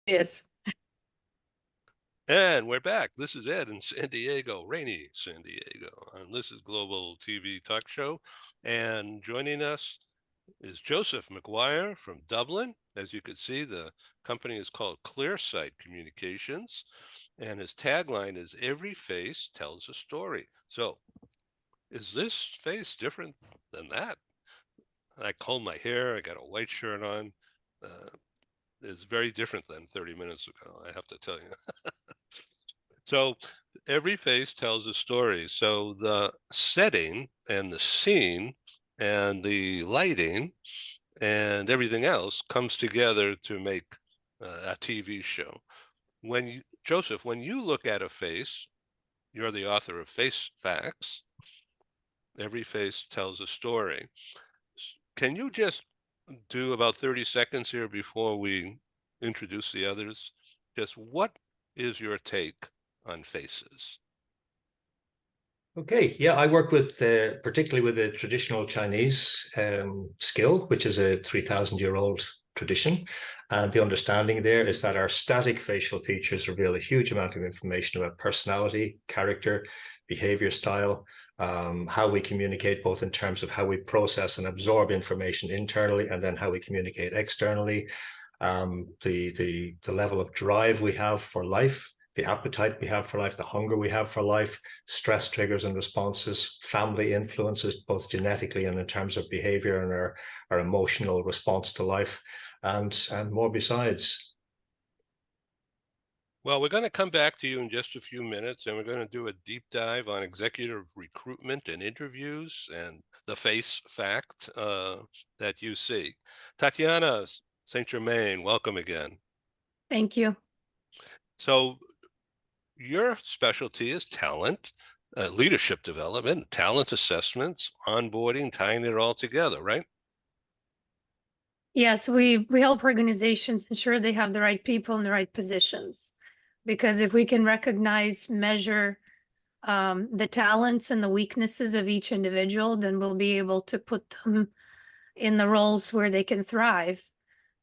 Yes. And we're back. This is Ed in San Diego, rainy San Diego. And this is Global TV Talk Show. And joining us is Joseph McGuire from Dublin. As you can see, the company is called ClearSight Communications. And his tagline is "Every face tells a story." So is this face different than that? I combed my hair. I got a white shirt on. Uh, it's very different than 30 minutes ago, I have to tell you. So every face tells a story. So the setting and the scene and the lighting and everything else comes together to make a TV show. Joseph, when you look at a face, you're the author of Face Facts. Every face tells a story. Can you just do about 30 seconds here before we introduce the others? Just what is your take on faces? Okay, yeah, I work with particularly with the traditional Chinese skill, which is a 3,000-year-old tradition. And the understanding there is that our static facial features reveal a huge amount of information about personality, character, behavior style, how we communicate, both in terms of how we process and absorb information internally, and then how we communicate externally, the level of drive we have for life, the appetite we have for life, the hunger we have for life, stress triggers and responses, family influences, both genetically and in terms of behavior and our emotional response to life, and more besides. Well, we're going to come back to you in just a few minutes, and we're going to do a deep dive on executive recruitment and interviews and the face fact that you see. Tatiana St. Germain, welcome again. Thank you. So your specialty is talent, leadership development, talent assessments, onboarding, tying it all together, right? Yes, we help organizations ensure they have the right people in the right positions. Because if we can recognize, measure the talents and the weaknesses of each individual, then we'll be able to put them in the roles where they can thrive.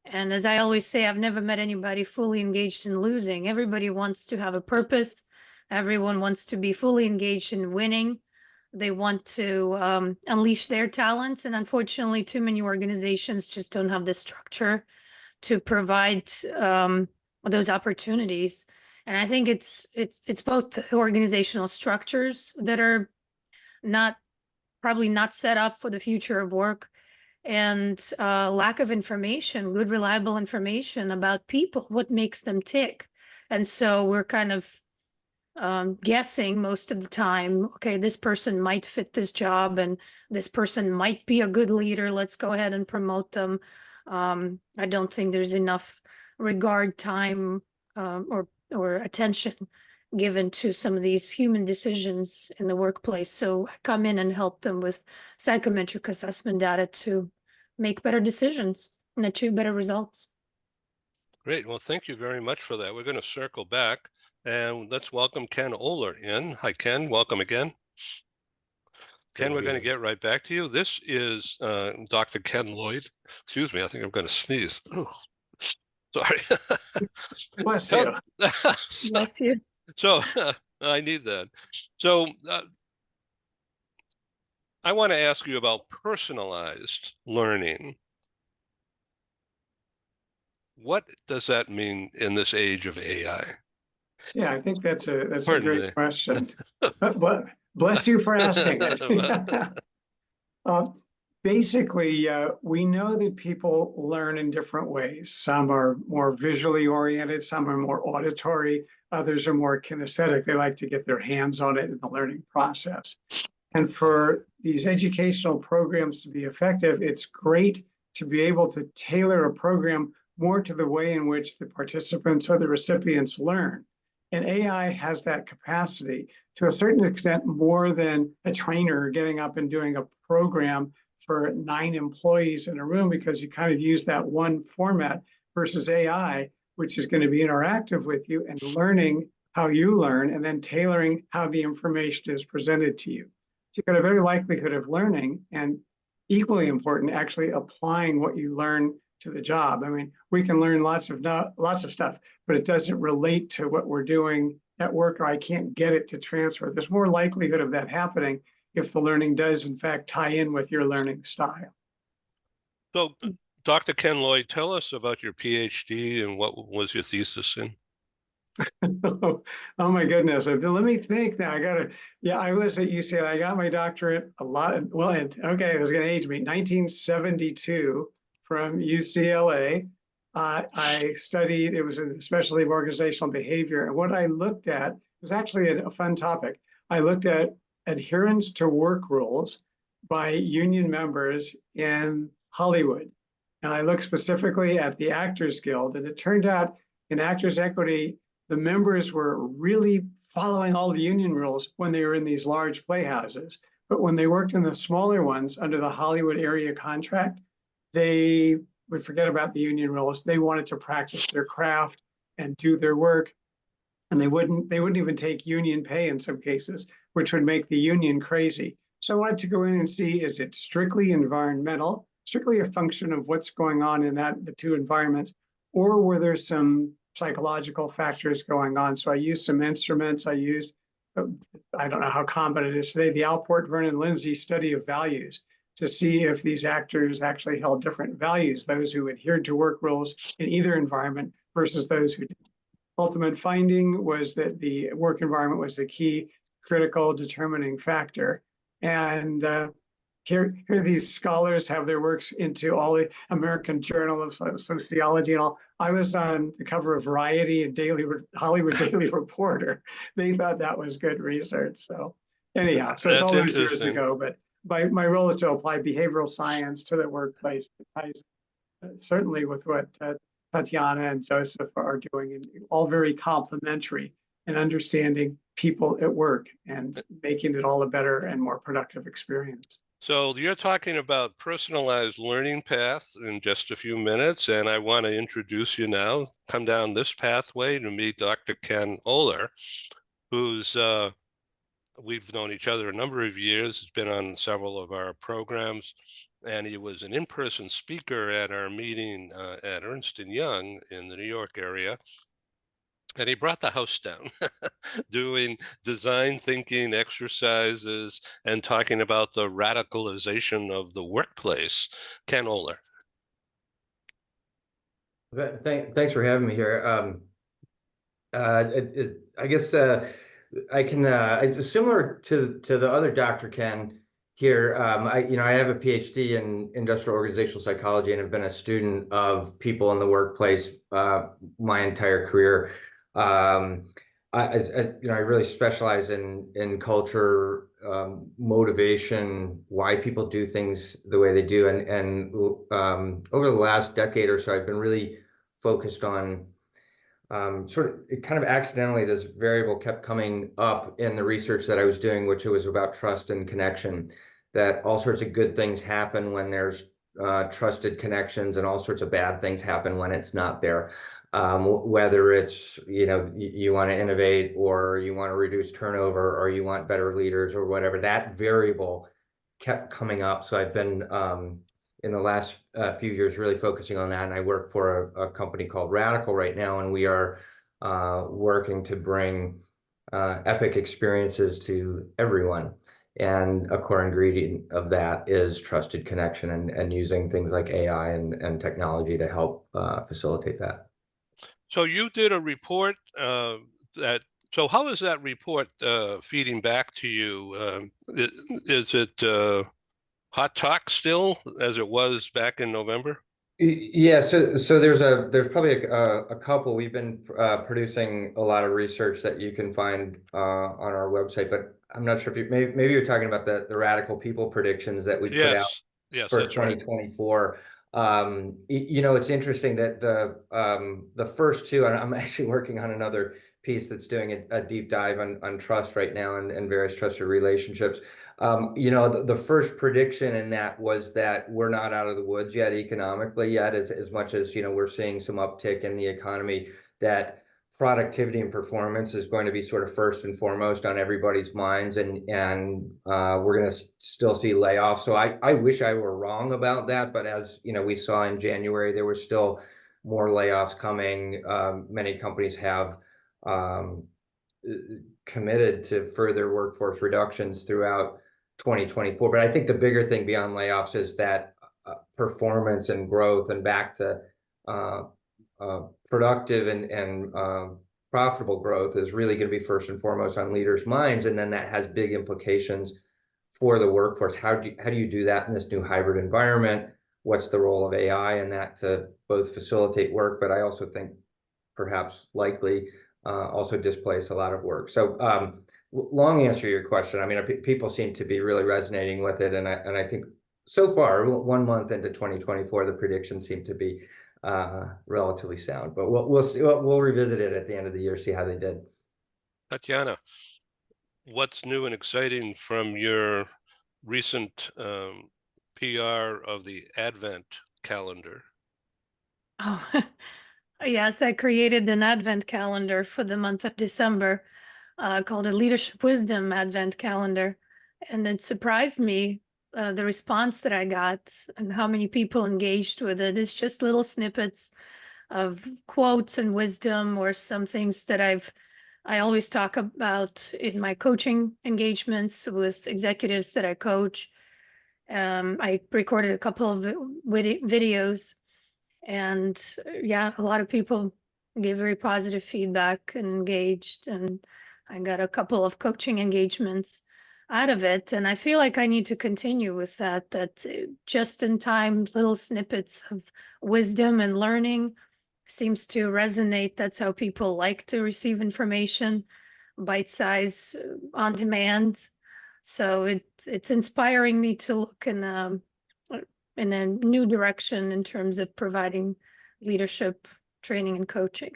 And as I always say, I've never met anybody fully engaged in losing. Everybody wants to have a purpose. Everyone wants to be fully engaged in winning. They want to unleash their talents. And unfortunately, too many organizations just don't have the structure to provide those opportunities. And I think it's both the organizational structures that are probably not set up for the future of work, and lack of information, good, reliable information about people, what makes them tick. And so we're kind of guessing most of the time, okay, this person might fit this job and this person might be a good leader. Let's go ahead and promote them. I don't think there's enough regard, time, or attention given to some of these human decisions in the workplace. So I come in and help them with psychometric assessment data to make better decisions and achieve better results. Great. Well, thank you very much for that. We're going to circle back and let's welcome Ken Oler in. Hi, Ken. Welcome again. Ken, we're going to get right back to you. This is Dr. Ken Lloyd. Excuse me, I think I'm going to sneeze. Oh, sorry. Bless you. Bless you. So I need that. So I want to ask you about personalized learning. What does that mean in this age of AI? Yeah, I think that's a great question. But bless you for asking it. Basically, we know that people learn in different ways. Some are more visually oriented, some are more auditory, others are more kinesthetic. They like to get their hands on it in the learning process. And for these educational programs to be effective, it's great to be able to tailor a program more to the way in which the participants or the recipients learn. And AI has that capacity to a certain extent more than a trainer getting up and doing a program for 9 employees in a room, because you kind of use that one format versus AI, which is going to be interactive with you and learning how you learn and then tailoring how the information is presented to you. So you've got a very likelihood of learning, and equally important, actually applying what you learn to the job. I mean, we can learn lots of stuff, but it doesn't relate to what we're doing at work, or I can't get it to transfer. There's more likelihood of that happening if the learning does in fact tie in with your learning style. So, Dr. Ken Lloyd, tell us about your PhD and what was your thesis in? Oh my goodness. Let me think now. I was at UCLA. I got my doctorate it was going to age me. 1972 from UCLA. I studied, it was a specialty of organizational behavior. And what I looked at was actually a fun topic. I looked at adherence to work rules by union members in Hollywood. And I looked specifically at the Actors Guild. And it turned out in Actors Equity, the members were really following all the union rules when they were in these large playhouses. But when they worked in the smaller ones under the Hollywood area contract, they would forget about the union rules. They wanted to practice their craft and do their work. And they wouldn't even take union pay in some cases, which would make the union crazy. So I wanted to go in and see, is it strictly environmental, strictly a function of what's going on in the two environments, or were there some psychological factors going on? So I used some instruments. I don't know how common it is today, the Alport Vernon Lindsay study of values, to see if these actors actually held different values, those who adhered to work rules in either environment versus those who didn't. Ultimate finding was that the work environment was the key critical determining factor. And here these scholars have their works into all the American Journal of Sociology and all. I was on the cover of Variety and Hollywood Daily Reporter. They thought that was good research. So anyhow, so it's all those years ago, but my role is to apply behavioral science to the workplace. It ties certainly with what Tatiana and Joseph are doing, and all very complementary in understanding people at work and making it all a better and more productive experience. So you're talking about personalized learning path in just a few minutes, and I want to introduce you now. Come down this pathway to meet Dr. Ken Oler, who's we've known each other a number of years. He's been on several of our programs, and he was an in-person speaker at our meeting at Ernst & Young in the New York area. And he brought the house down doing design thinking exercises and talking about the radicalization of the workplace. Ken Oler. Thanks for having me here. I guess I can. It's similar to the other Dr. Ken here. I have a PhD in industrial organizational psychology and have been a student of people in the workplace my entire career. I really specialize in culture, motivation, why people do things the way they do, and over the last decade or so, I've been really focused on kind of accidentally, this variable kept coming up in the research that I was doing, which was about trust and connection, that all sorts of good things happen when there's trusted connections, and all sorts of bad things happen when it's not there. Whether it's, you want to innovate, or you want to reduce turnover, or you want better leaders, or whatever, that variable kept coming up. So I've been in the last few years really focusing on that. And I work for a company called Radical right now, and we are working to bring epic experiences to everyone. And a core ingredient of that is trusted connection, and using things like AI and technology to help facilitate that. So you did a report so how is that report feeding back to you? Is it hot talk still as it was back in November? Yeah, so there's probably a couple. We've been producing a lot of research that you can find on our website, but I'm not sure if maybe you're talking about the radical people predictions that we put out for 2024. Right. It's interesting that the first two, and I'm actually working on another piece that's doing a deep dive on trust right now, and various trusted relationships. The first prediction in that was that we're not out of the woods yet economically yet, as much as we're seeing some uptick in the economy, that productivity and performance is going to be sort of first and foremost on everybody's minds, and we're going to still see layoffs. So I wish I were wrong about that, but as you know, we saw in January, there were still more layoffs coming. Many companies have committed to further workforce reductions throughout 2024. But I think the bigger thing beyond layoffs is that performance and growth and back to productive and profitable growth is really going to be first and foremost on leaders' minds, and then that has big implications for the workforce. How do you do that in this new hybrid environment? What's the role of AI in that to both facilitate work, but I also think perhaps likely also displace a lot of work. So long answer to your question. I mean, people seem to be really resonating with it, and I think so far, 1 month into 2024, the predictions seem to be relatively sound, but we'll see. We'll revisit it at the end of the year, see how they did. Tatiana, what's new and exciting from your recent PR of the Advent calendar? Oh, yes, I created an Advent calendar for the month of December called a Leadership Wisdom Advent Calendar. And it surprised me, the response that I got and how many people engaged with it. It's just little snippets of quotes and wisdom, or some things that I always talk about in my coaching engagements with executives that I coach. I recorded a couple of videos, and yeah, a lot of people gave very positive feedback and engaged, and I got a couple of coaching engagements out of it. And I feel like I need to continue with that just in time little snippets of wisdom and learning seems to resonate. That's how people like to receive information, bite size, on demand. So it's inspiring me to look in a new direction in terms of providing leadership training and coaching.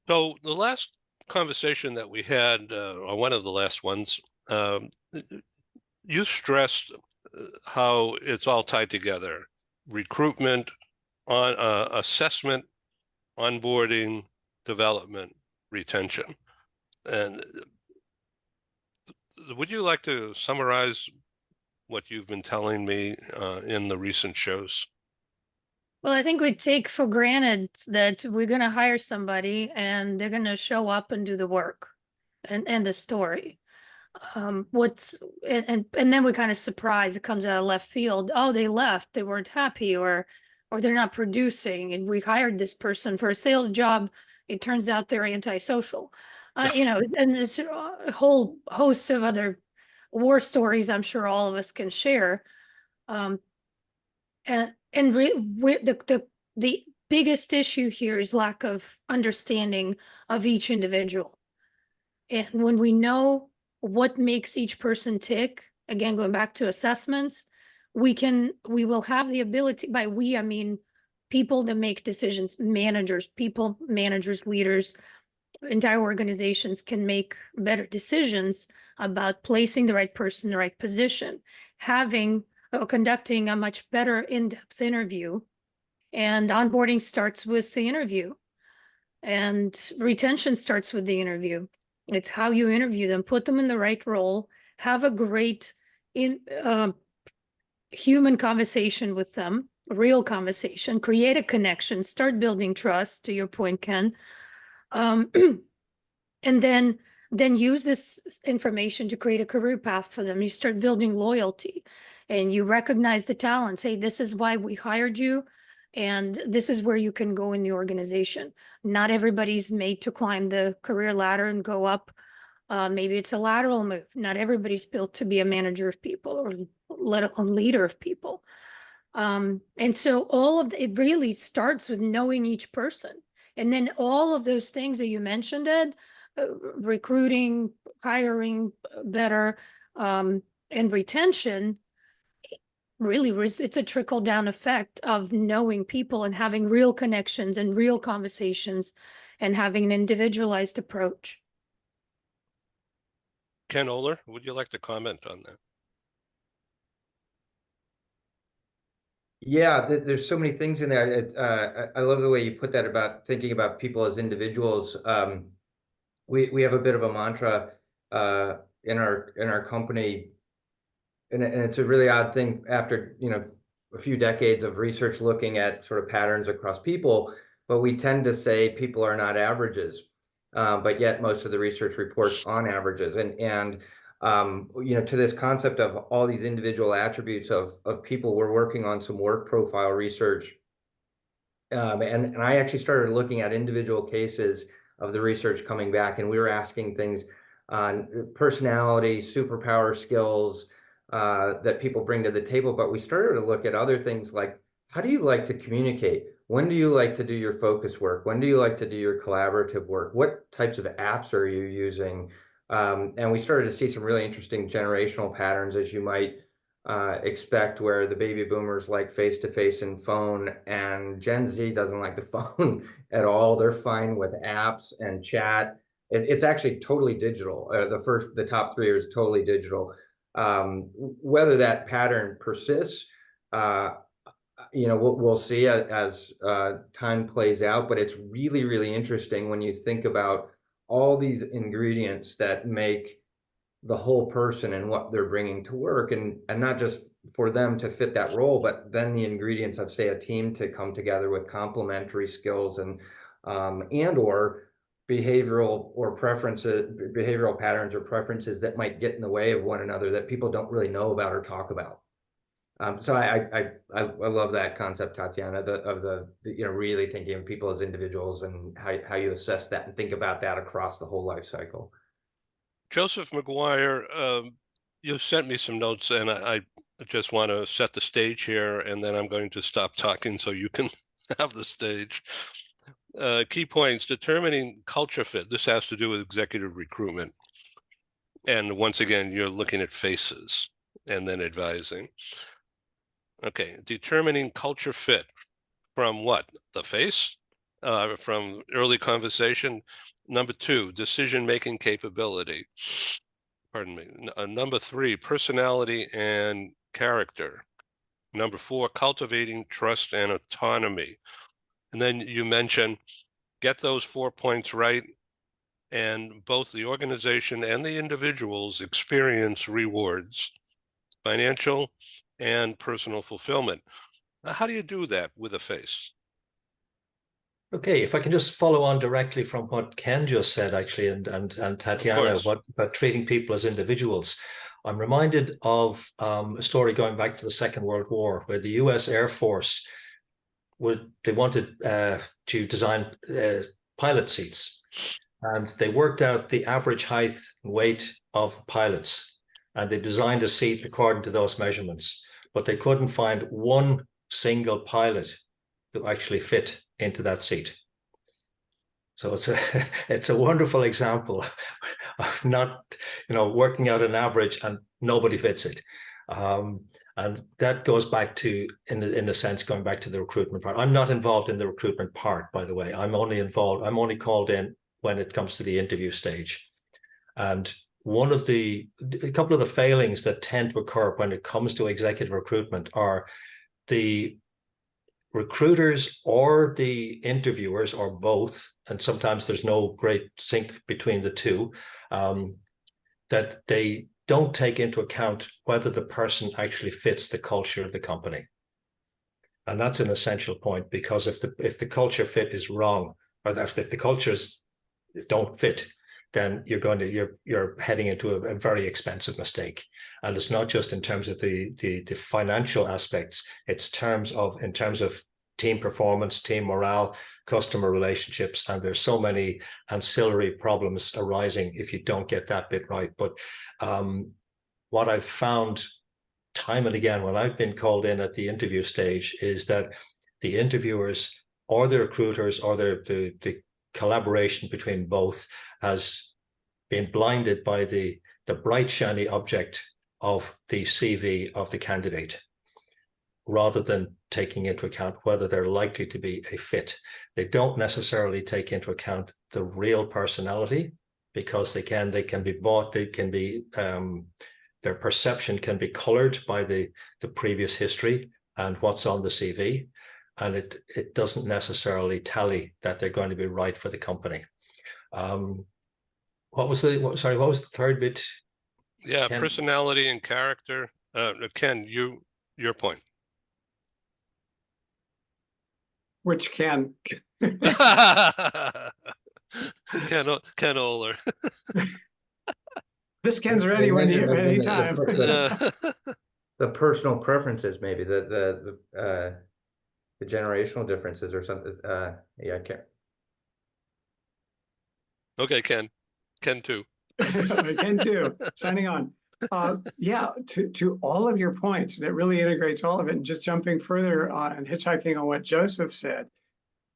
So the last conversation that we had, or one of the last ones, you stressed how it's all tied together: recruitment, on assessment, onboarding, development, retention. And would you like to summarize what you've been telling me in the recent shows? Well, I think we take for granted that we're going to hire somebody and they're going to show up and do the work and the story. And then we're kind of surprised it comes out of left field. Oh, they left, they weren't happy, or they're not producing, and we hired this person for a sales job. It turns out they're antisocial. And there's a whole host of other war stories I'm sure all of us can share. The biggest issue here is lack of understanding of each individual. And when we know what makes each person tick, again, going back to assessments, we will have the ability, by we, I mean people that make decisions, managers, leaders, entire organizations can make better decisions about placing the right person in the right position, conducting a much better in-depth interview. And onboarding starts with the interview, and retention starts with the interview. It's how you interview them, put them in the right role, have a great human conversation with them, a real conversation, create a connection, start building trust, to your point, Ken. And then use this information to create a career path for them. You start building loyalty, and you recognize the talents. Hey, this is why we hired you, and this is where you can go in the organization. Not everybody's made to climb the career ladder and go up. Maybe it's a lateral move. Not everybody's built to be a manager of people, or let alone leader of people. And so it really starts with knowing each person. And then all of those things that you mentioned, Ed, recruiting, hiring better, and retention, really it's a trickle down effect of knowing people and having real connections and real conversations and having an individualized approach. Ken Oler, would you like to comment on that? Yeah, there's so many things in there. I love the way you put that about thinking about people as individuals. We have a bit of a mantra in our company, and it's a really odd thing after a few decades of research looking at sort of patterns across people, but we tend to say people are not averages, but yet most of the research reports on averages, and to this concept of all these individual attributes of people. We're working on some work profile research, and I actually started looking at individual cases of the research coming back, and we were asking things on personality, superpower skills that people bring to the table. But we started to look at other things like, how do you like to communicate? When do you like to do your focus work? When do you like to do your collaborative work? What types of apps are you using? And we started to see some really interesting generational patterns, as you might expect, where the baby boomers like face-to-face and phone, and Gen Z doesn't like the phone at all. They're fine with apps and chat. It's actually totally digital. The top three is totally digital. Whether that pattern persists, we'll see as time plays out, but it's really, really interesting when you think about all these ingredients that make the whole person and what they're bringing to work, and not just for them to fit that role, but then the ingredients of, say, a team to come together with complementary skills and or behavioral patterns or preferences that might get in the way of one another that people don't really know about or talk about. So I love that concept, Tatiana, of the really thinking of people as individuals and how you assess that and think about that across the whole life cycle. Joseph McGuire, you sent me some notes, and I just want to set the stage here, and then I'm going to stop talking so you can have the stage. Key points: determining culture fit. This has to do with executive recruitment. And once again, you're looking at faces and then advising. Okay, determining culture fit from what? The face? From early conversation. Number 2, decision-making capability. Pardon me. Number 3, personality and character. Number 4, cultivating trust and autonomy. And then you mention, get those 4 points right, and both the organization and the individuals experience rewards, financial and personal fulfillment. Now, how do you do that with a face? Okay, if I can just follow on directly from what Ken just said, actually, and Tatiana, about treating people as individuals. I'm reminded of a story going back to the Second World War, where the US Air Force they wanted to design pilot seats, and they worked out the average height and weight of pilots, and they designed a seat according to those measurements, but they couldn't find one single pilot who actually fit into that seat. So it's a wonderful example of not working out an average and nobody fits it. And that goes back to, in a sense, going back to the recruitment part. I'm not involved in the recruitment part, by the way. I'm only called in when it comes to the interview stage. And a couple of the failings that tend to occur when it comes to executive recruitment are the recruiters or the interviewers, or both, and sometimes there's no great sync between the two, that they don't take into account whether the person actually fits the culture of the company. And that's an essential point, because if the culture fit is wrong, or if the cultures don't fit, then you're heading into a very expensive mistake. And it's not just in terms of the financial aspects, it's in terms of team performance, team morale, customer relationships, and there's so many ancillary problems arising if you don't get that bit right. But what I've found time and again when I've been called in at the interview stage is that the interviewers or the recruiters or the collaboration between both has been blinded by the bright, shiny object of the CV of the candidate, rather than taking into account whether they're likely to be a fit. They don't necessarily take into account the real personality, because they can be bought, their perception can be colored by the previous history, and what's on the CV, and it doesn't necessarily tally that they're going to be right for the company. What was the third bit? Yeah, Ken? personality and character. Ken, your point. Which can. Ken Oler. This Ken's They ready mentioned anytime. the personal preferences, maybe the generational differences or something. Yeah, I can't. Okay, Ken too. Ken too, signing on. Yeah, to all of your points, and it really integrates all of it. And just jumping further and hitchhiking on what Joseph said,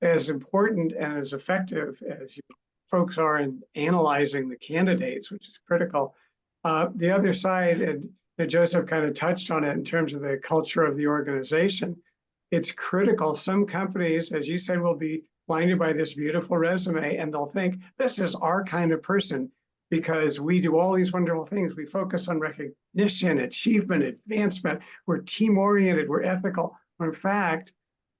as important and as effective as you folks are in analyzing the candidates, which is critical. The other side, and Joseph kind of touched on it in terms of the culture of the organization, it's critical. Some companies, as you said, will be blinded by this beautiful resume, and they'll think this is our kind of person because we do all these wonderful things. We focus on recognition, achievement, advancement. We're team-oriented, we're ethical. When in fact,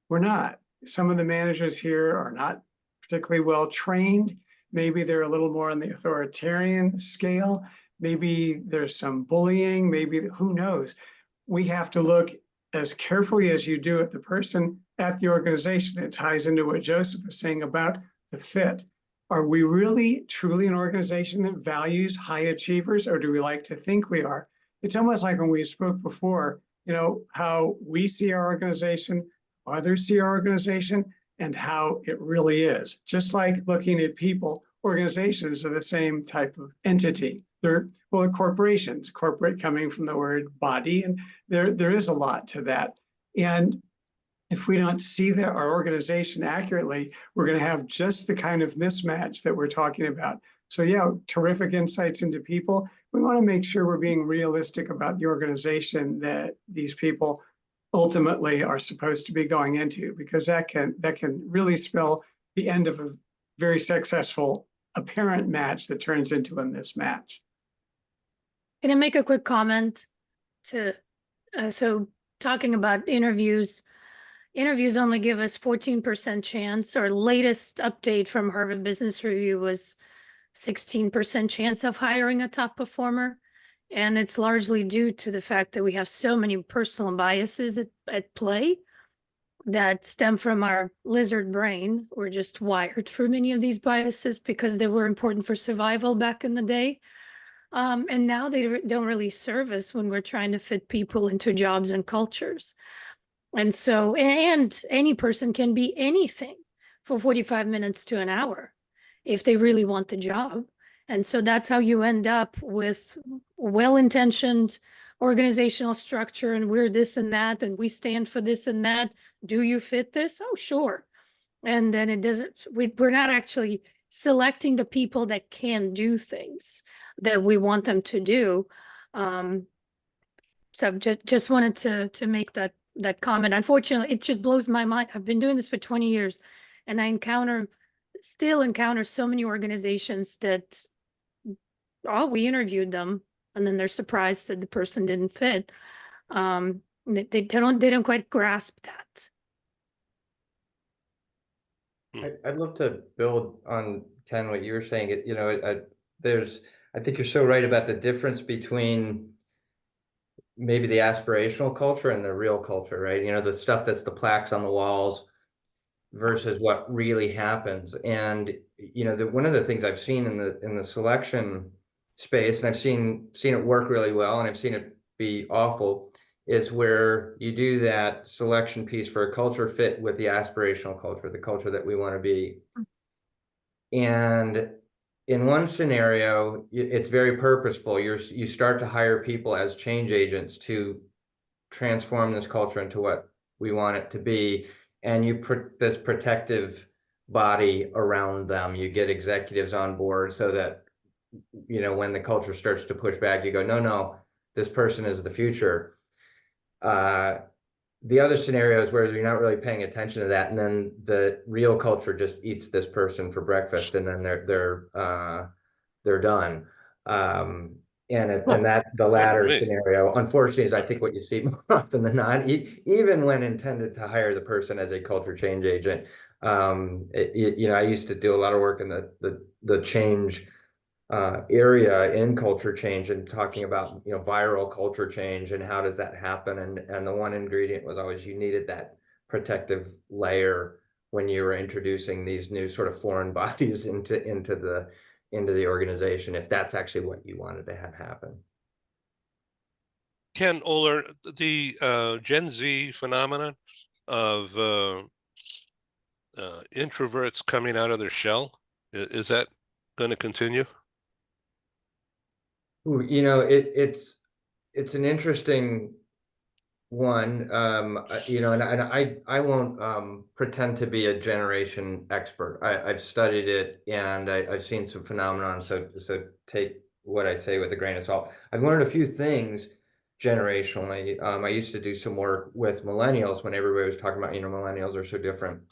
we're not. Some of the managers here are not particularly well trained. Maybe they're a little more on the authoritarian scale. Maybe there's some bullying, maybe, who knows? We have to look as carefully as you do at the person, at the organization. It ties into what Joseph was saying about the fit. Are we really truly an organization that values high achievers, or do we like to think we are? It's almost like when we spoke before, how we see our organization, others see our organization, and how it really is. Just like looking at people, organizations are the same type of entity. They're, well, corporations, corporate coming from the word body, and there is a lot to that. And if we don't see our organization accurately, we're going to have just the kind of mismatch that we're talking about. So yeah, terrific insights into people. We want to make sure we're being realistic about the organization that these people ultimately are supposed to be going into, because that can really spell the end of a very successful apparent match that turns into a mismatch. Can I make a quick comment so talking about interviews only give us 14% chance. Our latest update from Harvard Business Review was 16% chance of hiring a top performer. And it's largely due to the fact that we have so many personal biases at play that stem from our lizard brain. We're just wired for many of these biases because they were important for survival back in the day. And now they don't really serve us when we're trying to fit people into jobs and cultures. And so, and any person can be anything for 45 minutes to an hour if they really want the job. And so that's how you end up with well-intentioned organizational structure, and we're this and that, and we stand for this and that. Do you fit this? Oh, sure. And then it doesn't, we're not actually selecting the people that can do things that we want them to do. So just wanted to make that comment. Unfortunately, it just blows my mind. I've been doing this for 20 years, and I still encounter so many organizations that, oh, we interviewed them, and then they're surprised that the person didn't fit. They don't quite grasp that. I'd love to build on, Ken, what you were saying. I think you're so right about the difference between maybe the aspirational culture and the real culture, right? The stuff that's the plaques on the walls versus what really happens. And one of the things I've seen in the selection space, and I've seen it work really well, and I've seen it be awful, is where you do that selection piece for a culture fit with the aspirational culture, the culture that we want to be. And in one scenario, it's very purposeful. You start to hire people as change agents to transform this culture into what we want it to be. And you put this protective body around them. You get executives on board so that, when the culture starts to push back, you go, no, this person is the future. The other scenario is where you're not really paying attention to that, and then the real culture just eats this person for breakfast, and then they're done. And that the for latter me. scenario, unfortunately, is I think what you see more often than not, even when intended to hire the person as a culture change agent. I used to do a lot of work in the change area in culture change and talking about viral culture change and how does that happen, and the one ingredient was always you needed that protective layer when you were introducing these new sort of foreign bodies into the organization, if that's actually what you wanted to have happen. Ken Oler, the Gen Z phenomenon of introverts coming out of their shell, is that going to continue? It's an interesting one, and I won't pretend to be a generation expert. I've studied it and I've seen some phenomenon. So take what I say with a grain of salt. I've learned a few things generationally. I used to do some work with millennials when everybody was talking about, millennials are so different.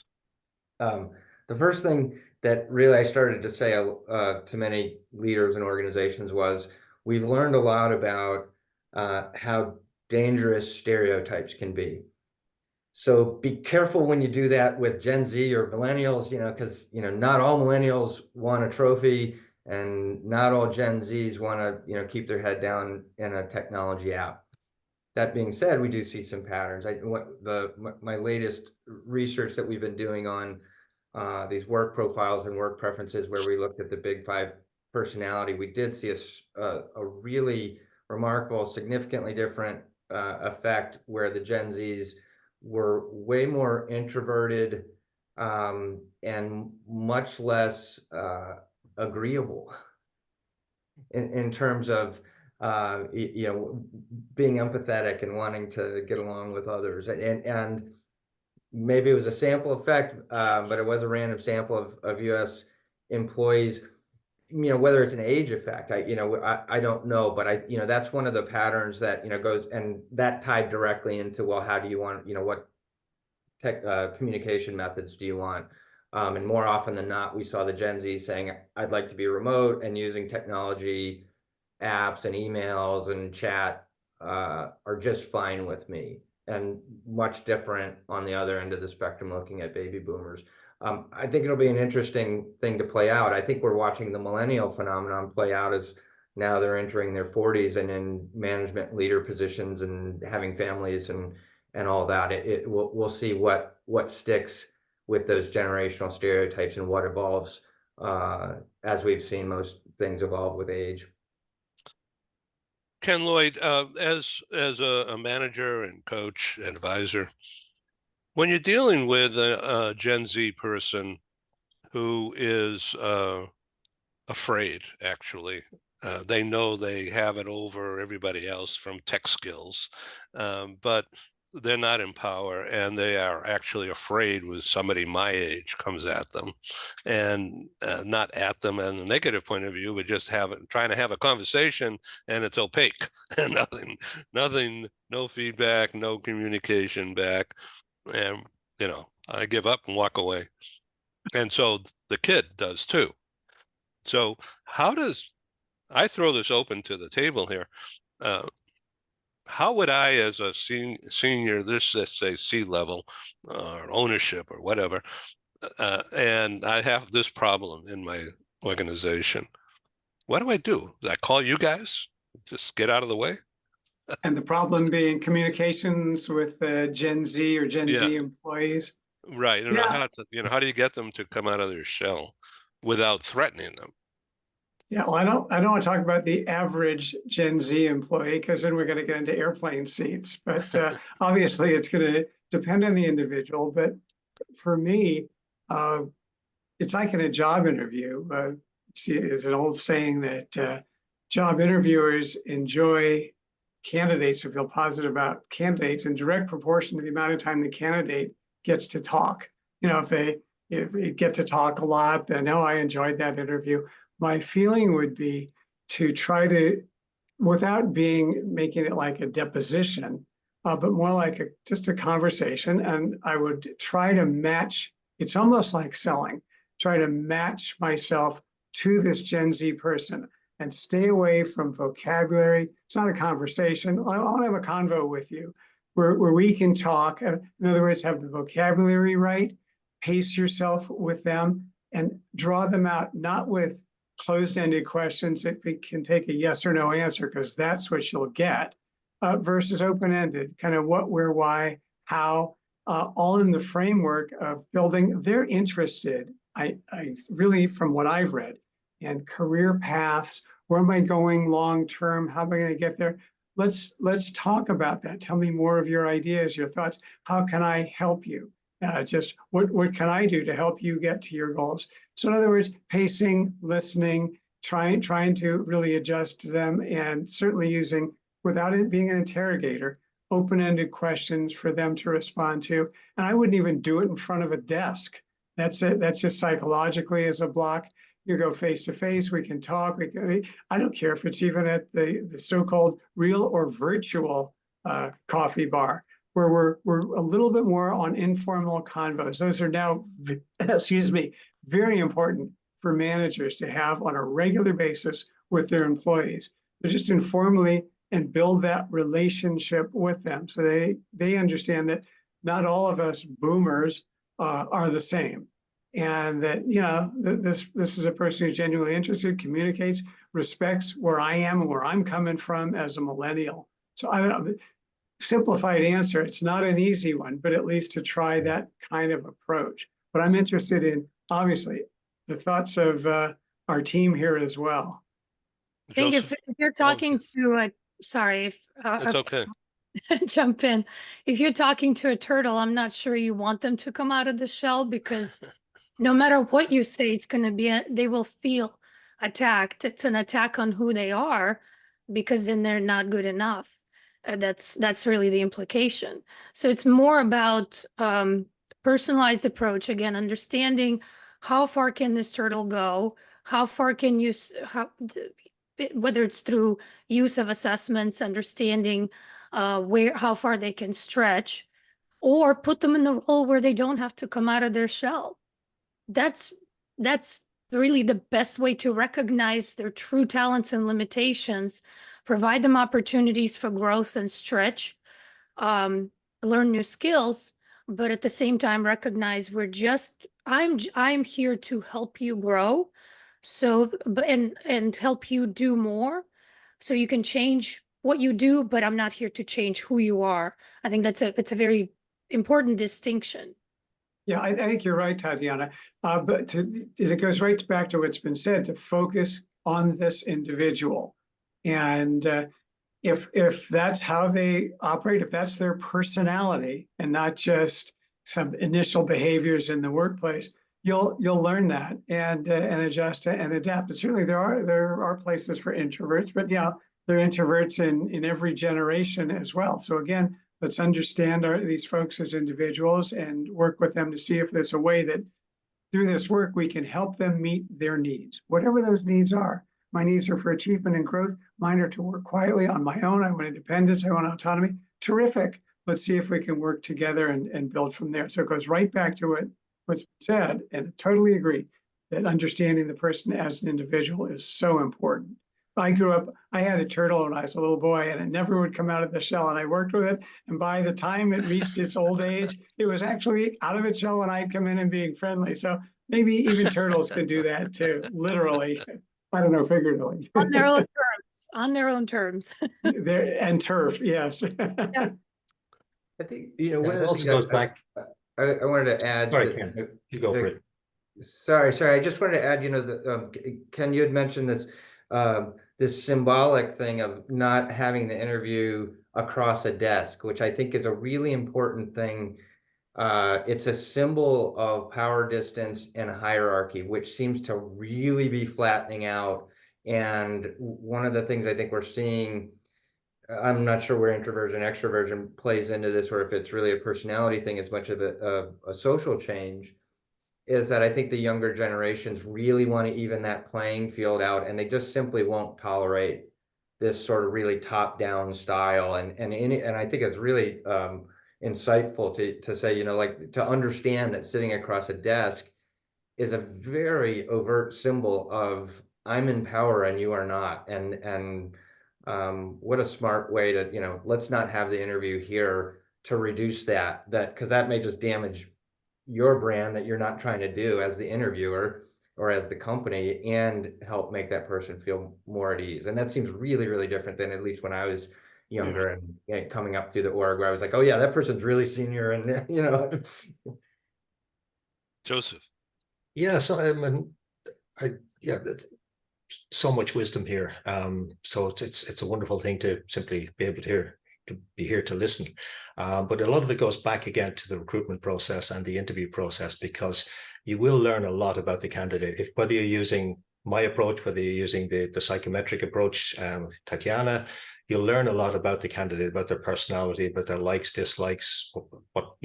The first thing that really I started to say to many leaders and organizations was we've learned a lot about how dangerous stereotypes can be. So be careful when you do that with Gen Z or millennials, because not all millennials want a trophy and not all Gen Zs want to keep their head down in a technology app. That being said, we do see some patterns. My latest research that we've been doing on these work profiles and work preferences, where we looked at the big 5 personality, we did see a really remarkable, significantly different effect where the Gen Zs were way more introverted and much less agreeable in terms of being empathetic and wanting to get along with others. And maybe it was a sample effect, but it was a random sample of U.S. employees. Whether it's an age effect, I don't know, but that's one of the patterns that goes, and that tied directly into, well, how do you want, what communication methods do you want? And more often than not, we saw the Gen Z saying, I'd like to be remote, and using technology, apps and emails and chat are just fine with me, and much different on the other end of the spectrum looking at baby boomers. I think it'll be an interesting thing to play out. I think we're watching the millennial phenomenon play out as now they're entering their 40s and in management leader positions and having families and all that. We'll see what sticks with those generational stereotypes and what evolves as we've seen most things evolve with age. Ken Lloyd, as a manager and coach, advisor, when you're dealing with a Gen Z person who is afraid, actually, they know they have it over everybody else from tech skills, but they're not in power, and they are actually afraid when somebody my age comes at them, and not at them in a negative point of view, but just trying to have a conversation, and it's opaque and nothing, no feedback, no communication back, and I give up and walk away, and so the kid does too. So I throw this open to the table here? How would I, as a senior, let's say C-level or ownership or whatever, and I have this problem in my organization, what do? Do I call you guys? Just get out of the way? And the problem being communications with Gen Z or Gen Z employees. Right. And how do you get them to come out of their shell without threatening them? Yeah, well, I don't want to talk about the average Gen Z employee, because then we're going to get into airplane seats. But obviously, it's going to depend on the individual. But for me, it's like in a job interview. There's an old saying that job interviewers enjoy candidates who feel positive about candidates in direct proportion to the amount of time the candidate gets to talk. If they get to talk a lot, then I enjoyed that interview. My feeling would be to try to, without making it like a deposition, but more like just a conversation. And I would try to match, it's almost like selling, try to match myself to this Gen Z person. and stay away from vocabulary. It's not a conversation. I want to have a convo with you where we can talk. In other words, have the vocabulary right, pace yourself with them, and draw them out, not with closed-ended questions that can take a yes or no answer, because that's what you'll get, versus open-ended, kind of what, where, why, how, all in the framework of building. They're interested, I really, from what I've read, in career paths. Where am I going long term? How am I going to get there? Let's talk about that. Tell me more of your ideas, your thoughts. How can I help you? Just what can I do to help you get to your goals? So in other words, pacing, listening, trying to really adjust to them, and certainly using, without it being an interrogator, open-ended questions for them to respond to. And I wouldn't even do it in front of a desk. That's it. That's just psychologically as a block. You go face to face, we can talk. I don't care if it's even at the so-called real or virtual coffee bar, where we're a little bit more on informal convos. Those are now, excuse me, very important for managers to have on a regular basis with their employees. So just informally, and build that relationship with them, so they understand that not all of us boomers are the same. And that, you know, this is a person who's genuinely interested, communicates, respects where I am and where I'm coming from as a millennial. So I don't know, simplified answer, it's not an easy one, but at least to try that kind of approach. But I'm interested in, obviously, the thoughts of our team here as well. I think Joseph? if you're talking to a, sorry, if That's okay. jump in. If you're talking to a turtle, I'm not sure you want them to come out of the shell, because no matter what you say, it's going to be, they will feel attacked. It's an attack on who they are, because then they're not good enough. That's really the implication. So it's more about personalized approach, again, understanding how far can this turtle go, how far can you, whether it's through use of assessments, understanding how far they can stretch, or put them in the role where they don't have to come out of their shell. That's really the best way to recognize their true talents and limitations, provide them opportunities for growth and stretch, learn new skills, but at the same time recognize I'm here to help you grow, so and help you do more, so you can change what you do, but I'm not here to change who you are. I think it's a very important distinction. Yeah, I think you're right, Tatiana. But it goes right back to what's been said, to focus on this individual. And if that's how they operate, if that's their personality and not just some initial behaviors in the workplace, you'll learn that and adjust and adapt. And certainly there are places for introverts, but yeah, there are introverts in every generation as well. So again, let's understand these folks as individuals and work with them to see if there's a way that through this work, we can help them meet their needs, whatever those needs are. My needs are for achievement and growth. Mine are to work quietly on my own. I want independence. I want autonomy. Terrific. Let's see if we can work together and build from there. So it goes right back to what's said, and I totally agree that understanding the person as an individual is so important. I grew up, I had a turtle when I was a little boy, and it never would come out of the shell, and I worked with it. And by the time it reached its old age, it was actually out of its shell when I'd come in and being friendly. So maybe even turtles can do that too, literally. I don't know, figuratively. On their own terms, on their own terms. And turf, yes. I think, you know, one of It the also things goes back. I wanted to add. Sorry, Ken, you go for it. Sorry. I just wanted to add, you know, Ken, you had mentioned this, this symbolic thing of not having the interview across a desk, which I think is a really important thing. It's a symbol of power distance and hierarchy, which seems to really be flattening out. And one of the things I think we're seeing, I'm not sure where introversion, extroversion plays into this, or if it's really a personality thing as much of a social change, is that I think the younger generations really want to even that playing field out, and they just simply won't tolerate this sort of really top-down style. And I think it's really insightful to say, you know, like, to understand that sitting across a desk is a very overt symbol of I'm in power and you are not. And what a smart way to, let's not have the interview here to reduce that, because that may just damage your brand that you're not trying to do as the interviewer or as the company, and help make that person feel more at ease. And that seems really, really different than at least when I was younger and coming up through the org, where I was like, oh yeah, that person's really senior, and Joseph. Yeah, so that's so much wisdom here. So it's a wonderful thing to simply be able to be here to listen. But a lot of it goes back again to the recruitment process and the interview process, because you will learn a lot about the candidate. If whether you're using my approach, whether you're using the psychometric approach, Tatiana, you'll learn a lot about the candidate, about their personality, about their likes, dislikes, what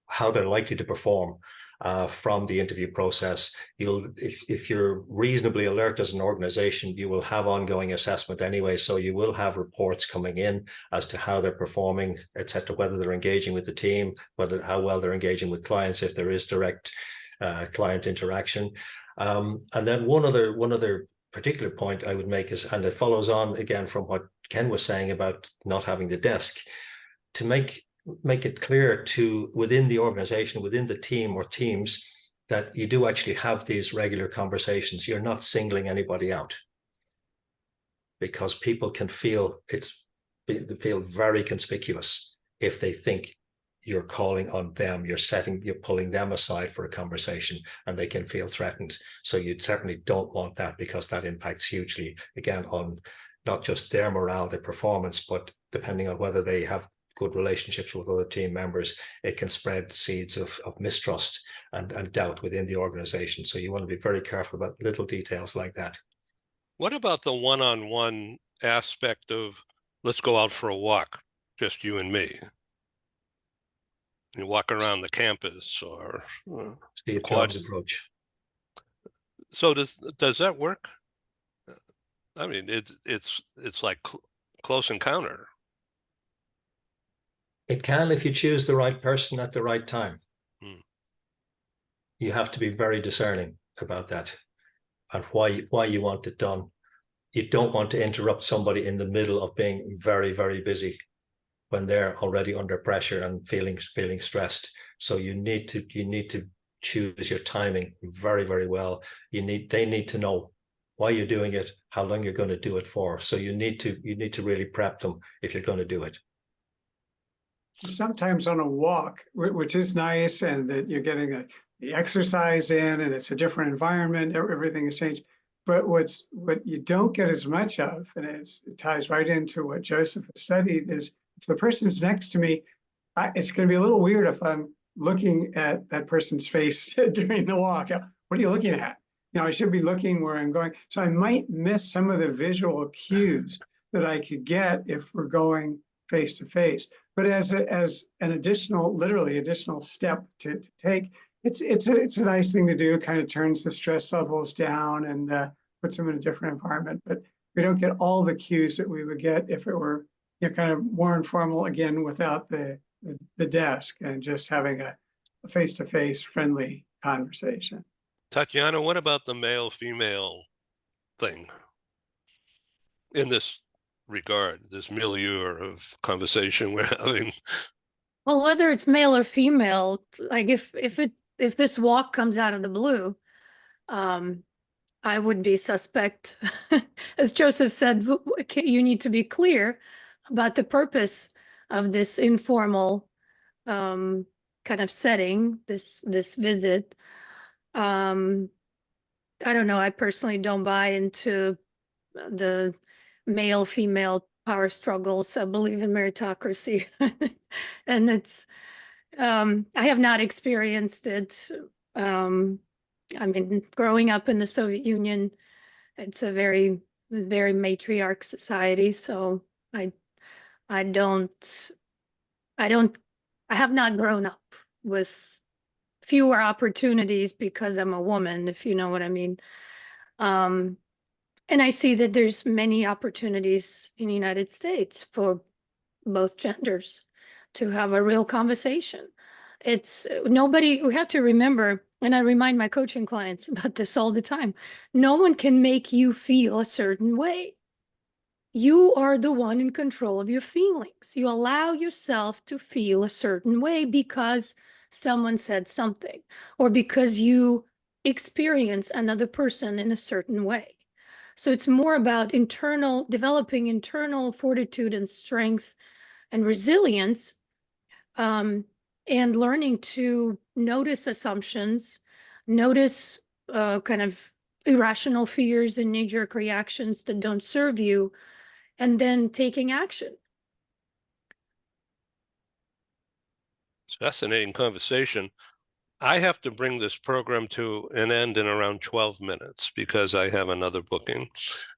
how they're likely to perform. From the interview process. If you're reasonably alert as an organization, you will have ongoing assessment anyway. So you will have reports coming in as to how they're performing, etc., whether they're engaging with the team, how well they're engaging with clients, if there is direct client interaction. And then one other particular point I would make is, and it follows on again from what Ken was saying about not having the desk, to make it clear to within the organization, within the team or teams, that you do actually have these regular conversations. You're not singling anybody out, because people can feel very conspicuous if they think you're calling on them, you're pulling them aside for a conversation, and they can feel threatened. So you certainly don't want that, because that impacts hugely again on not just their morale, their performance, but depending on whether they have good relationships with other team members, it can spread seeds of mistrust and doubt within the organization. So you want to be very careful about little details like that. What about the one-on-one aspect of, let's go out for a walk, just you and me? You walk around the campus or Steve Jobs approach. So does that work? I mean, it's like close encounter. It can, if you choose the right person at the right time. You have to be very discerning about that and why you want it done. You don't want to interrupt somebody in the middle of being very, very busy when they're already under pressure and feeling stressed. So you need to choose your timing very, very well. They need to know why you're doing it, how long you're going to do it for. So you need to really prep them if you're going to do it. Sometimes on a walk, which is nice, and that you're getting the exercise in, and it's a different environment, everything has changed. But what you don't get as much of, and it ties right into what Joseph has studied, is if the person's next to me, it's going to be a little weird if I'm looking at that person's face during the walk. What are you looking at? I should be looking where I'm going. So I might miss some of the visual cues that I could get if we're going face to face. But as an literally additional step to take, it's a nice thing to do. It kind of turns the stress levels down and puts them in a different environment. But we don't get all the cues that we would get if it were kind of more informal, again, without the desk and just having a face-to-face friendly conversation. Tatiana, what about the male-female thing in this regard, this milieu of conversation we're having? Well, whether it's male or female, like if this walk comes out of the blue, I would be suspect. As Joseph said, you need to be clear about the purpose of this informal kind of setting, this visit. I don't know. I personally don't buy into the male-female power struggles. I believe in meritocracy, and it's. I have not experienced it. I mean, growing up in the Soviet Union, it's a very matriarch society. So I have not grown up with fewer opportunities because I'm a woman, if you know what I mean. And I see that there's many opportunities in the United States for both genders to have a real conversation. We have to remember, And I remind my coaching clients about this all the time. No one can make you feel a certain way. You are the one in control of your feelings. You allow yourself to feel a certain way because someone said something, or because you experience another person in a certain way. So it's more about developing internal fortitude and strength and resilience, and learning to notice assumptions, notice kind of irrational fears and knee-jerk reactions that don't serve you, and then taking action. It's a fascinating conversation. I have to bring this program to an end in around 12 minutes because I have another booking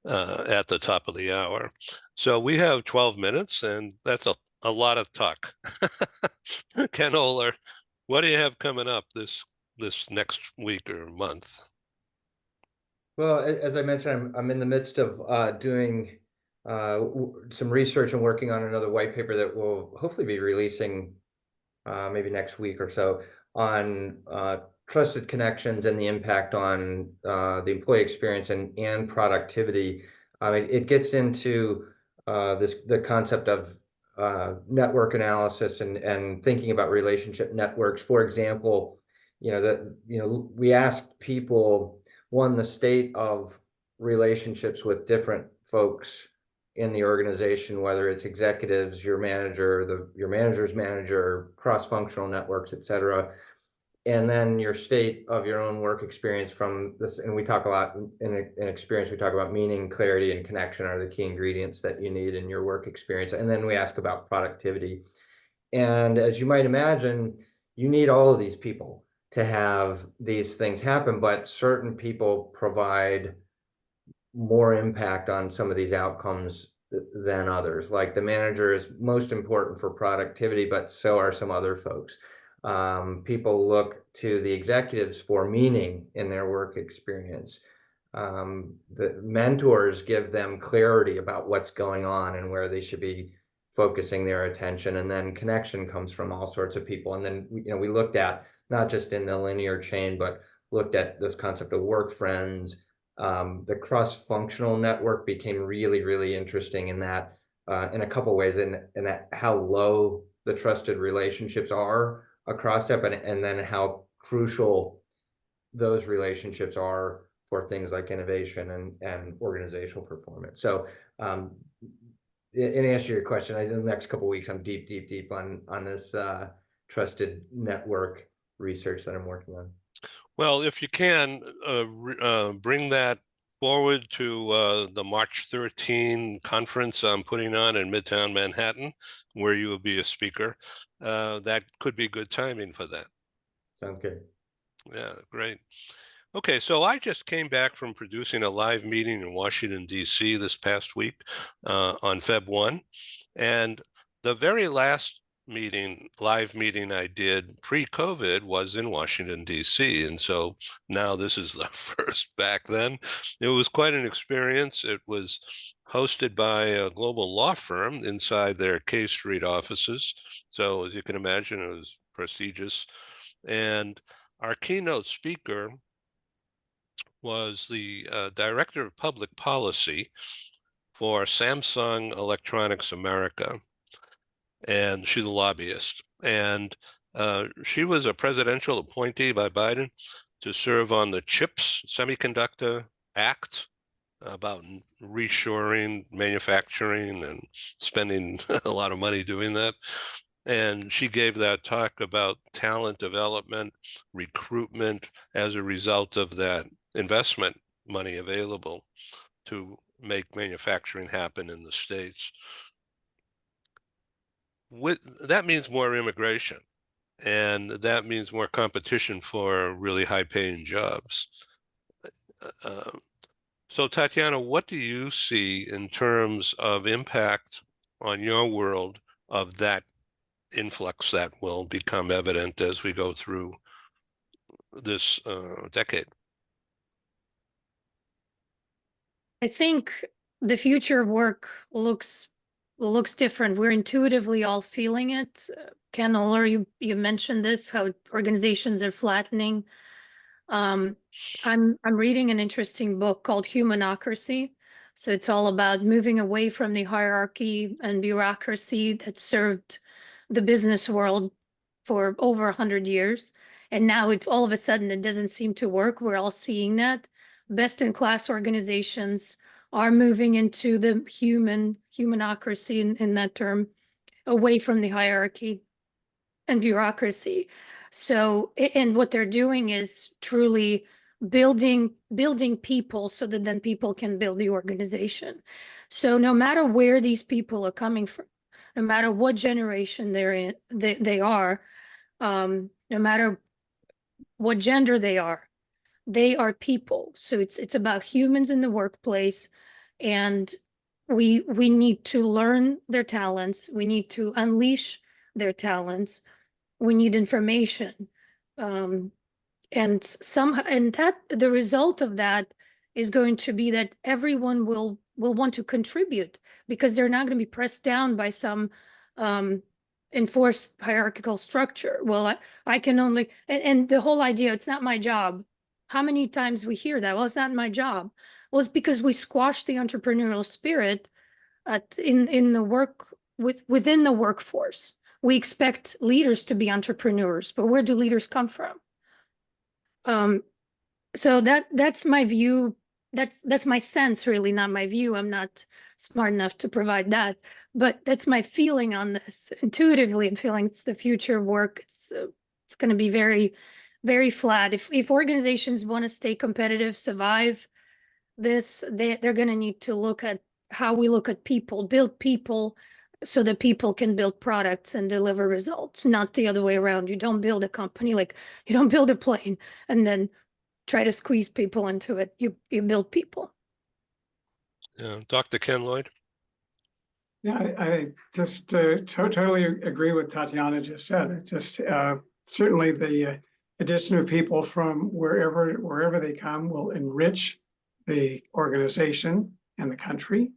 at the top of the hour. So we have 12 minutes, and that's a lot of talk. Ken Oler, what do you have coming up this next week or month? Well, as I mentioned, I'm in the midst of doing some research and working on another white paper that will hopefully be releasing maybe next week or so on trusted connections and the impact on the employee experience and productivity. It gets into the concept of network analysis and thinking about relationship networks. For example, we asked people, one, the state of relationships with different folks in the organization, whether it's executives, your manager, your manager's manager, cross-functional networks, et cetera. And then your state of your own work experience from this. And we talk a lot in experience, we talk about meaning, clarity, and connection are the key ingredients that you need in your work experience. And then we ask about productivity. And as you might imagine, you need all of these people to have these things happen, but certain people provide more impact on some of these outcomes than others. Like the manager is most important for productivity, but so are some other folks. People look to the executives for meaning in their work experience. The mentors give them clarity about what's going on and where they should be focusing their attention. And then connection comes from all sorts of people. And then we looked at, not just in the linear chain, but looked at this concept of work friends. The cross-functional network became really, really interesting in that, in a couple of ways, in that how low the trusted relationships are across that, and then how crucial those relationships are for things like innovation and organizational performance. So in answer to your question, in the next couple of weeks, I'm deep on this trusted network research that I'm working on. Well, if you can, bring that forward to the March 13 conference I'm putting on in Midtown Manhattan, where you will be a speaker. That could be good timing for that. Sounds good. Yeah, great. Okay, so I just came back from producing a live meeting in Washington, D.C. this past week on Feb 1. And the very last live meeting I did pre-COVID was in Washington, D.C. And so now this is the first back then. It was quite an experience. It was hosted by a global law firm inside their K Street offices. So as you can imagine, it was prestigious. And our keynote speaker was the director of public policy for Samsung Electronics America. And she's a lobbyist. And she was a presidential appointee by Biden to serve on the CHIPS Semiconductor Act about reshoring manufacturing and spending a lot of money doing that. And she gave that talk about talent development, recruitment as a result of that investment money available to make manufacturing happen in the States. That means more immigration, and that means more competition for really high-paying jobs. So Tatiana, what do you see in terms of impact on your world of that influx that will become evident as we go through this decade? I think the future of work looks different. We're intuitively all feeling it. Ken Oler, you mentioned this, how organizations are flattening. I'm reading an interesting book called Humanocracy. So it's all about moving away from the hierarchy and bureaucracy that served the business world for over 100 years. And now all of a sudden it doesn't seem to work. We're all seeing that. Best in class organizations are moving into the humanocracy in that term, away from the hierarchy and bureaucracy. So, and what they're doing is truly building people so that then people can build the organization. So no matter where these people are coming from, no matter what generation they're in, they are, no matter what gender they are people. So it's about humans in the workplace, and we need to learn their talents. We need to unleash their talents. We need information. And that the result of that is going to be that everyone will want to contribute, because they're not going to be pressed down by some enforced hierarchical structure. Well, I can only, and the whole idea, it's not my job. How many times we hear that? Well, it's not my job. Well, it's because we squash the entrepreneurial spirit in the within the workforce. We expect leaders to be entrepreneurs, but where do leaders come from? So that's my view. That's my sense, really, not my view. I'm not smart enough to provide that, but that's my feeling on this. Intuitively, I'm feeling it's the future of work. It's going to be very, very flat. If organizations want to stay competitive, survive this, they're going to need to look at how we look at people, build people, so that people can build products and deliver results, not the other way around. You don't build a company, like you don't build a plane and then try to squeeze people into it. You build people. Yeah, Dr. Ken Lloyd. Yeah, I just totally agree with Tatiana just said. It just certainly the addition of people from wherever they come will enrich the organization and the country.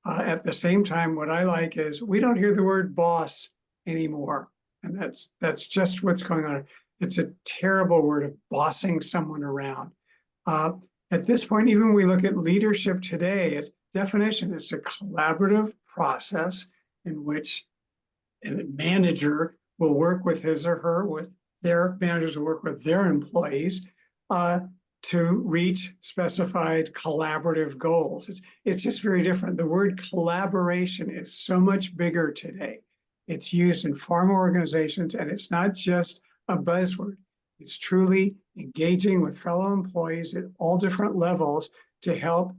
At the same time, what I like is we don't hear the word boss anymore. And that's just what's going on. It's a terrible word of bossing someone around. At this point, even when we look at leadership today, its definition, it's a collaborative process in which a manager will work with his or her, with their managers will work with their employees to reach specified collaborative goals. It's just very different. The word collaboration is so much bigger today. It's used in far more organizations, and it's not just a buzzword. It's truly engaging with fellow employees at all different levels to help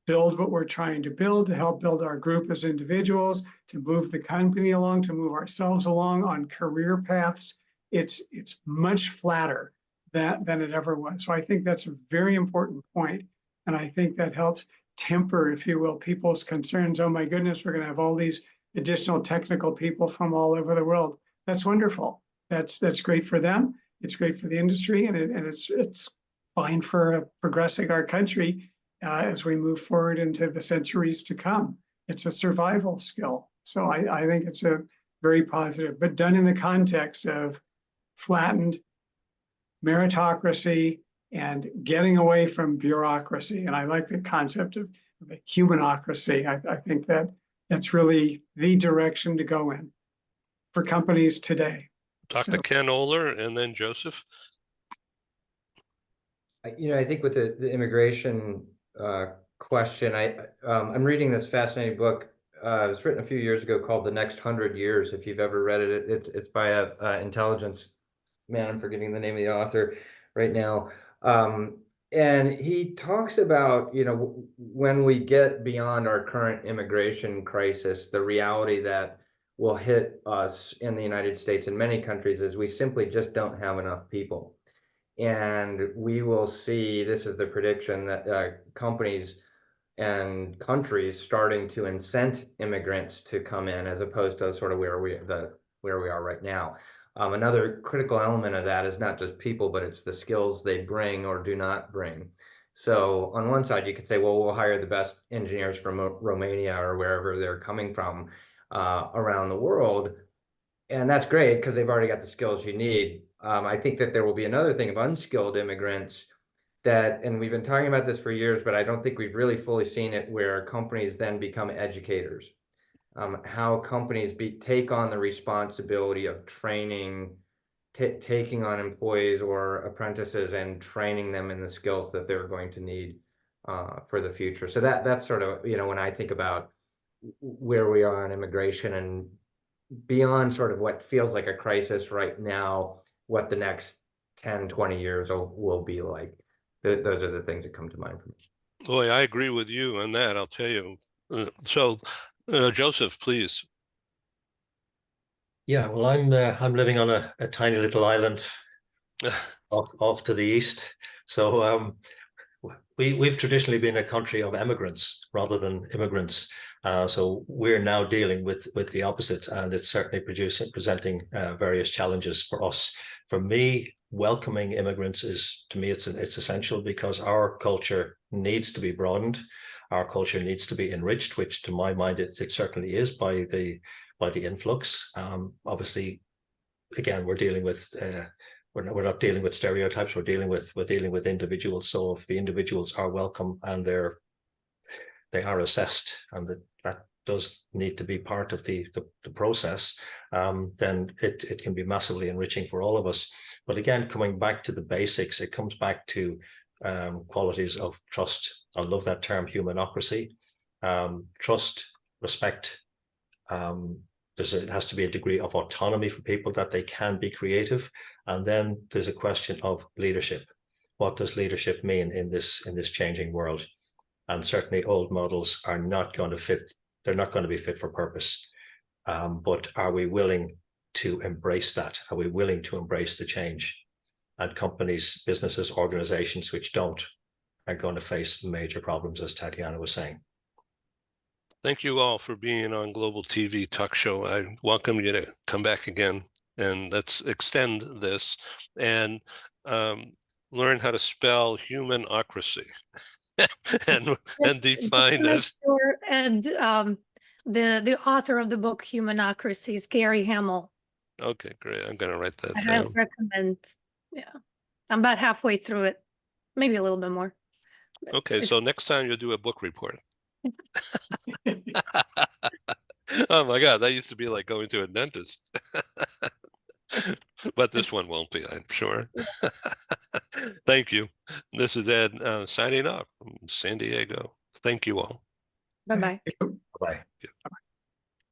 build what we're trying to build, to help build our group as individuals, to move the company along, to move ourselves along on career paths. It's much flatter than it ever was. So I think that's a very important point. And I think that helps temper, if you will, people's concerns. Oh my goodness, we're going to have all these additional technical people from all over the world. That's wonderful. That's great for them. It's great for the industry, and it's fine for progressing our country as we move forward into the centuries to come. It's a survival skill. So I think it's a very positive, but done in the context of flattened meritocracy and getting away from bureaucracy. And I like the concept of a humanocracy. I think that's really the direction to go in for companies today. Dr. Ken Oler, and then Joseph. I think with the immigration question, I'm reading this fascinating book. It was written a few years ago called The Next 100 Years. If you've ever read it, it's by a intelligence man. I'm forgetting the name of the author right now. And he talks about, when we get beyond our current immigration crisis, the reality that will hit us in the United States and many countries is we simply just don't have enough people. And we will see, this is the prediction, that companies and countries starting to incent immigrants to come in, as opposed to sort of where we are right now. Another critical element of that is not just people, but it's the skills they bring or do not bring. So on one side, you could say, well, we'll hire the best engineers from Romania or wherever they're coming from around the world. And that's great because they've already got the skills you need. I think that there will be another thing of unskilled immigrants that, and we've been talking about this for years, but I don't think we've really fully seen it, where companies then become educators. How companies take on the responsibility of training, taking on employees or apprentices and training them in the skills that they're going to need for the future. So that's sort of, when I think about where we are on immigration and beyond sort of what feels like a crisis right now, what the next 10, 20 years will be like. Those are the things that come to mind for me. Boy, I agree with you on that, I'll tell you. Joseph, please. Yeah, well, I'm living on a tiny little island off to the east. So we've traditionally been a country of emigrants rather than immigrants. So we're now dealing with the opposite, and it's certainly presenting various challenges for us. For me, welcoming immigrants is, to me, it's essential, because our culture needs to be broadened. Our culture needs to be enriched, which to my mind it certainly is by the influx. Obviously, again, we're dealing with we're not dealing with stereotypes. We're dealing with individuals. So if the individuals are welcome and they are assessed, and that does need to be part of the process, then it can be massively enriching for all of us. But again, coming back to the basics, it comes back to qualities of trust. I love that term, humanocracy. Trust, respect. It has to be a degree of autonomy for people, that they can be creative. And then there's a question of leadership. What does leadership mean in this changing world? And certainly old models are not going to fit. They're not going to be fit for purpose. But are we willing to embrace that? Are we willing to embrace the change? And companies, businesses, organizations which don't are going to face major problems, as Tatiana was saying. Thank you all for being on Global TV Talk Show. I welcome you to come back again, and let's extend this and learn how to spell humanocracy and define it. And the author of the book Humanocracy is Gary Hamel. Okay, great. I'm going to write that I highly down. recommend. Yeah, I'm about halfway through it, maybe a little bit more. Okay, so next time you'll do a book report. Oh my God, that used to be like going to a dentist. But this one won't be, I'm sure. Thank you. This is Ed signing off from San Diego. Thank you all. Bye-bye. Bye.